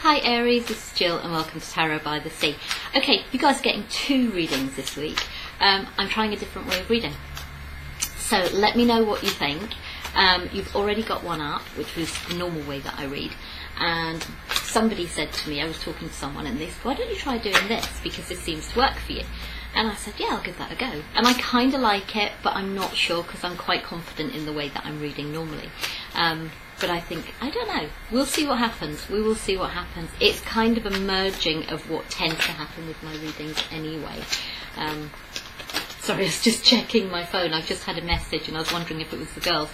Hi Aries, this is Jill and welcome to Tarot by the Sea. Okay, you guys are getting 2 readings this week. I'm trying a different way of reading. So let me know what you think. You've already got one up, which was the normal way that I read. And somebody said to me, I was talking to someone and they said, why don't you try doing this because this seems to work for you? And I said, yeah, I'll give that a go. And I kind of like it, but I'm not sure because I'm quite confident in the way that I'm reading normally. But I think, I don't know, we'll see what happens. We will see what happens. It's kind of a merging of what tends to happen with my readings anyway. Sorry, I was just checking my phone. I've just had a message and I was wondering if it was the girls.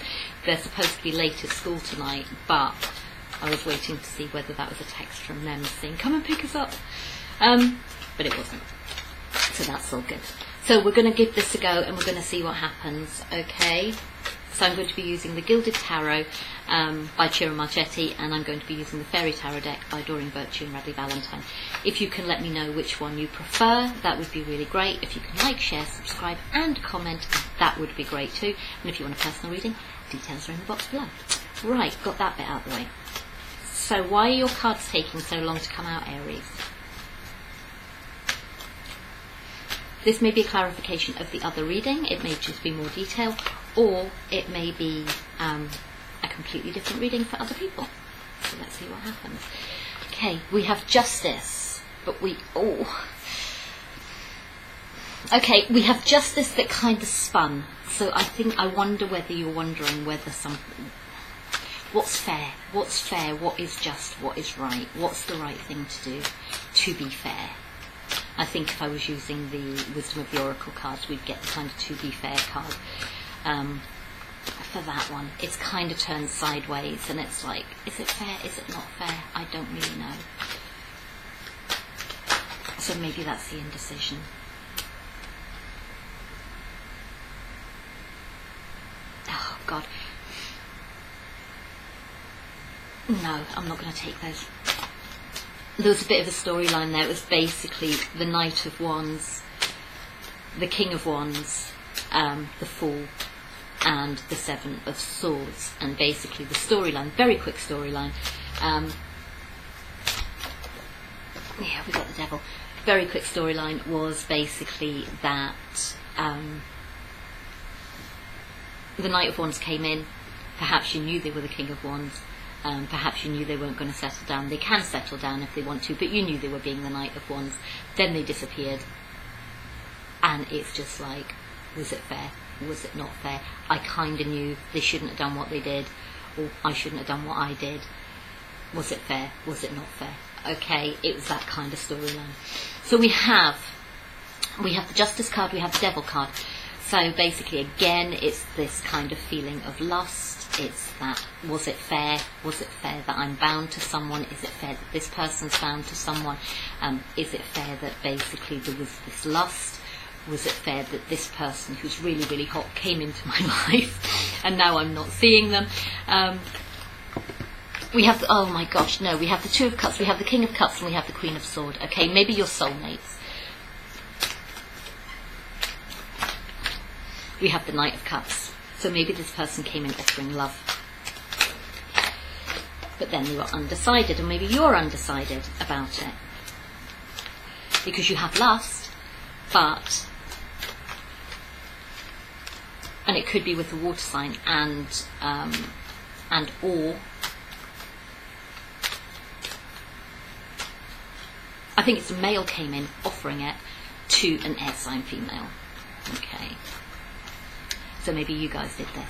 They're supposed to be late at school tonight, but I was waiting to see whether that was a text from them saying, come and pick us up. But it wasn't. So that's all good. So we're going to give this a go and we're going to see what happens, okay? So I'm going to be using the Gilded Tarot by CareerMoney, and I'm going to be using the Fairy Tarot deck by Doreen Virtue and Radley Valentine. If you can let me know which one you prefer, that would be really great. If you can like, share, subscribe and comment, that would be great too. And if you want a personal reading, details are in the box below. Right, got that bit out of the way. So why are your cards taking so long to come out, Aries? This may be a clarification of the other reading, it may just be more detail, or it may be a completely different reading for other people. So let's see what happens. Okay, we have Justice, but we have Justice that kind of spun. So I wonder whether you're wondering whether what's fair, what is just, what is right, what's the right thing to do to be fair. I think if I was using the Wisdom of the Oracle cards, we'd get the kind of to be fair card. For that one, it's kind of turned sideways, and it's like, is it fair, is it not fair? I don't really know. So maybe that's the indecision. Oh, God. No, I'm not going to take those. There was a bit of a storyline there. It was basically the Knight of Wands, the King of Wands, the Fool, and the Seven of Swords. And basically the storyline, very quick storyline. Yeah, we got the Devil. Very quick storyline was basically that the Knight of Wands came in. Perhaps you knew they were the King of Wands. Perhaps you knew they weren't going to settle down. They can settle down if they want to, but you knew they were being the Knight of Wands. Then they disappeared. And it's just like, was it fair? Was it not fair? I kind of knew they shouldn't have done what they did, or I shouldn't have done what I did. Was it fair? Was it not fair? Okay, it was that kind of storyline. So we have the Justice card, we have the Devil card. So basically, again, it's this kind of feeling of lust. It's that, was it fair? Was it fair that I'm bound to someone? Is it fair that this person's bound to someone? Is it fair that basically there was this lust? Was it fair that this person who's really, really hot came into my life and now I'm not seeing them? We have, oh my gosh, no, we have the Two of Cups, we have the King of Cups and we have the Queen of Swords. Okay, maybe your soulmates. We have the Knight of Cups. So maybe this person came in offering love. But then they were undecided, or maybe you're undecided about it. Because you have lust, but... And it could be with the water sign and or... I think it's a male came in offering it to an air sign female. Okay. So maybe you guys did this.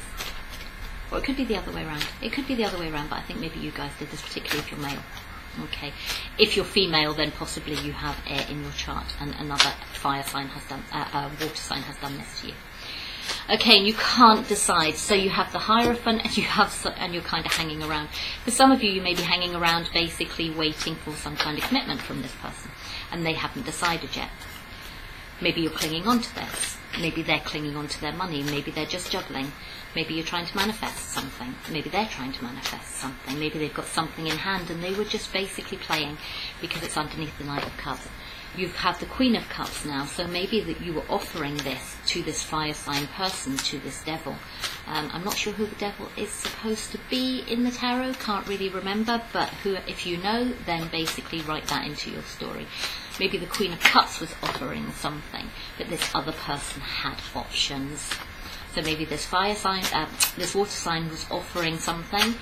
Or it could be the other way around. It could be the other way around, but I think maybe you guys did this, particularly if you're male. Okay. If you're female, then possibly you have air in your chart and another fire sign has done, water sign has done this to you. Okay, and you can't decide. So you have the Hierophant and and you're kind of hanging around. For some of you, you may be hanging around basically waiting for some kind of commitment from this person. And they haven't decided yet. Maybe you're clinging on to this. Maybe they're clinging on to their money. Maybe they're just juggling. Maybe you're trying to manifest something. Maybe they're trying to manifest something. Maybe they've got something in hand and they were just basically playing because it's underneath the Knight of Cups. You've had the Queen of Cups now, so maybe that you were offering this to this fire sign person, to this devil. I'm not sure who the devil is supposed to be in the tarot, can't really remember, but who, if you know, then basically write that into your story. Maybe the Queen of Cups was offering something, but this other person had options. So maybe this fire sign, this water sign was offering something,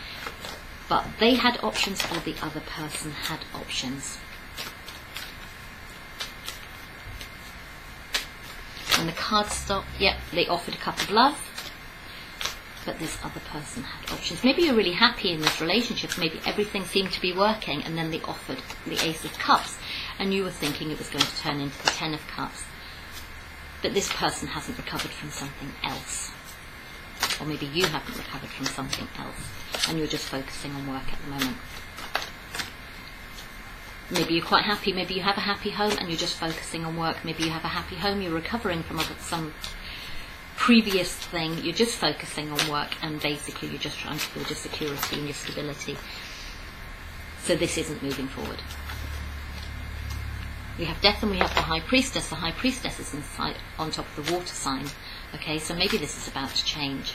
but they had options, or the other person had options. And the cards stop. Yep, they offered a cup of love, but this other person had options. Maybe you're really happy in this relationship. Maybe everything seemed to be working, and then they offered the Ace of Cups, and you were thinking it was going to turn into the Ten of Cups. But this person hasn't recovered from something else. Or maybe you haven't recovered from something else, and you're just focusing on work at the moment. Maybe you're quite happy, maybe you have a happy home and you're just focusing on work. Maybe you have a happy home, you're recovering from some previous thing, you're just focusing on work, and basically you're just trying to build your security and your stability. So this isn't moving forward. We have Death and we have the High Priestess. The High Priestess is inside, on top of the water sign. Okay, so maybe this is about to change.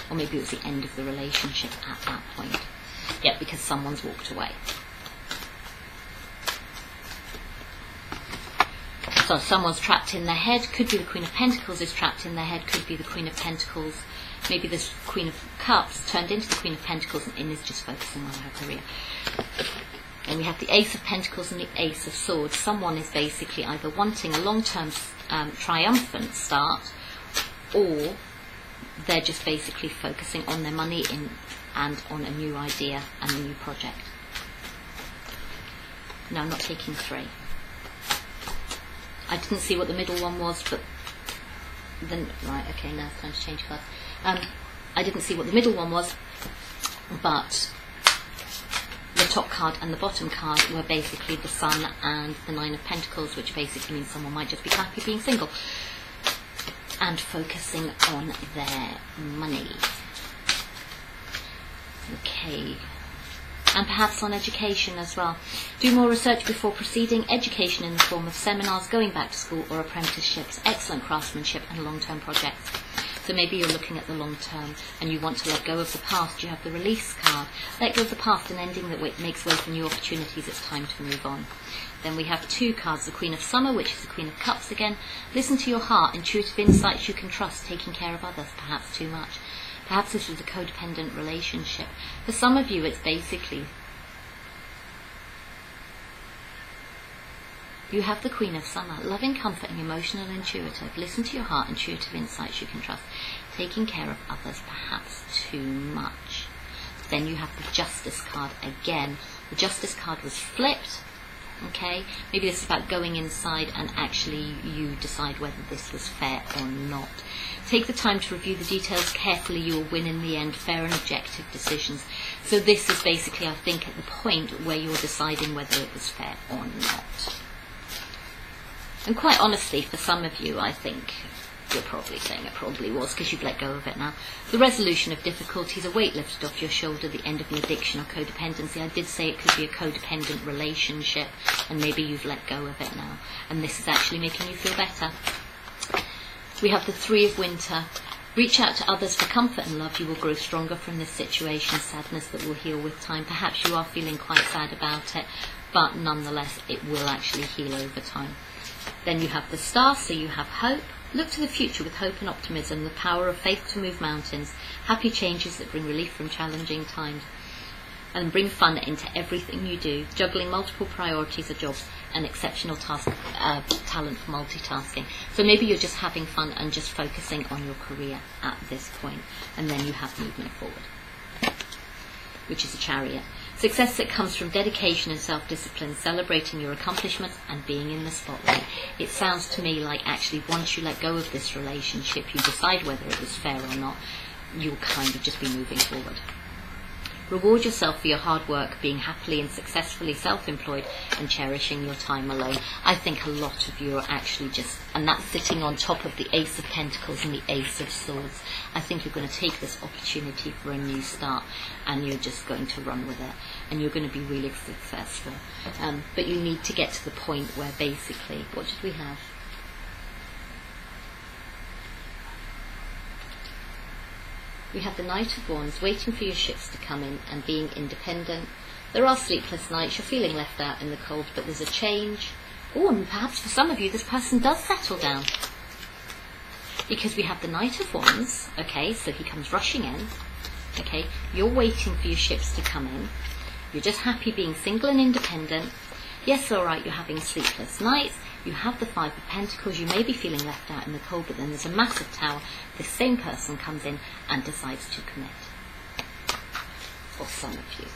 Or maybe it was the end of the relationship at that point. Yeah, because someone's walked away. So someone's trapped in their head. Could be the Queen of Pentacles is trapped in their head. Could be the Queen of Pentacles. Maybe this Queen of Cups turned into the Queen of Pentacles and is just focusing on her career. And we have the Ace of Pentacles and the Ace of Swords. Someone is basically either wanting a long-term triumphant start, or they're just basically focusing on their money and on a new idea and a new project. No, I'm not taking 3. I didn't see what the middle one was, but then, right, okay, now it's time to change cards. I didn't see what the middle one was, but the top card and the bottom card were basically the Sun and the Nine of Pentacles, which basically means someone might just be happy being single and focusing on their money. Okay. And perhaps on education as well. Do more research before proceeding. Education in the form of seminars, going back to school, or apprenticeships. Excellent craftsmanship and long-term projects. So maybe you're looking at the long term and you want to let go of the past. You have the Release card. Let go of the past, an ending that makes way for new opportunities. It's time to move on. Then we have 2 cards, the Queen of Summer, which is the Queen of Cups again. Listen to your heart, intuitive insights you can trust, taking care of others, perhaps too much. Perhaps this is a codependent relationship. For some of you, it's basically, you have the Queen of Summer, loving, comforting, emotional, intuitive. Listen to your heart, intuitive insights you can trust, taking care of others, perhaps too much. Then you have the Justice card again. The Justice card was flipped. Okay, maybe this is about going inside and actually you decide whether this was fair or not. Take the time to review the details carefully. You will win in the end. Fair and objective decisions. So this is basically, I think, at the point where you're deciding whether it was fair or not. And quite honestly, for some of you, I think you're probably saying it probably was, because you've let go of it now. The resolution of difficulties, a weight lifted off your shoulder, the end of an addiction or codependency. I did say it could be a codependent relationship, and maybe you've let go of it now, and this is actually making you feel better. We have the 3 of Winter. Reach out to others for comfort and love. You will grow stronger from this situation. Sadness that will heal with time. Perhaps you are feeling quite sad about it, but nonetheless it will actually heal over time. Then you have the Star, so you have hope. Look to the future with hope and optimism, the power of faith to move mountains, happy changes that bring relief from challenging times, and bring fun into everything you do, juggling multiple priorities or jobs, and exceptional talent for multitasking. So maybe you're just having fun and just focusing on your career at this point, and then you have movement forward, which is a Chariot. Success that comes from dedication and self-discipline, celebrating your accomplishments and being in the spotlight. It sounds to me like actually once you let go of this relationship, you decide whether it was fair or not, you'll kind of just be moving forward. Reward yourself for your hard work, being happily and successfully self-employed and cherishing your time alone. I think a lot of you are actually just, and that's sitting on top of the Ace of Pentacles and the Ace of Swords. I think you're going to take this opportunity for a new start and you're just going to run with it and you're going to be really successful. But you need to get to the point where basically, what did we have? We have the Knight of Wands, waiting for your ships to come in and being independent. There are sleepless nights, you're feeling left out in the cold, but there's a change. Oh, and perhaps for some of you, this person does settle down. Because we have the Knight of Wands, okay, so he comes rushing in, okay, you're waiting for your ships to come in. You're just happy being single and independent. Yes, all right, you're having sleepless nights. You have the Five of Pentacles. You may be feeling left out in the cold, but then there's a massive tower. This same person comes in and decides to commit. For some of you.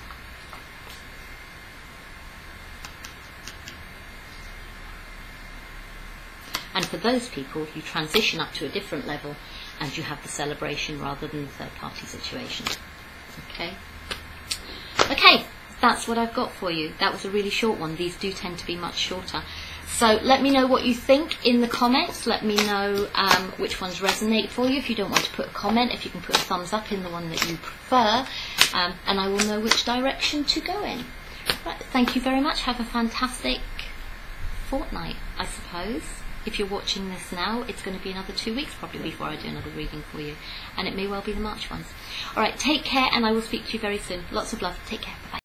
And for those people, you transition up to a different level and you have the celebration rather than the third-party situation. Okay? Okay, that's what I've got for you. That was a really short one. These do tend to be much shorter. So let me know what you think in the comments. Let me know which ones resonate for you. If you don't want to put a comment, if you can put a thumbs up in the one that you prefer, and I will know which direction to go in. Right, thank you very much. Have a fantastic fortnight, I suppose. If you're watching this now, it's going to be another 2 weeks probably before I do another reading for you. And it may well be the March ones. All right, take care, and I will speak to you very soon. Lots of love. Take care. Bye-bye.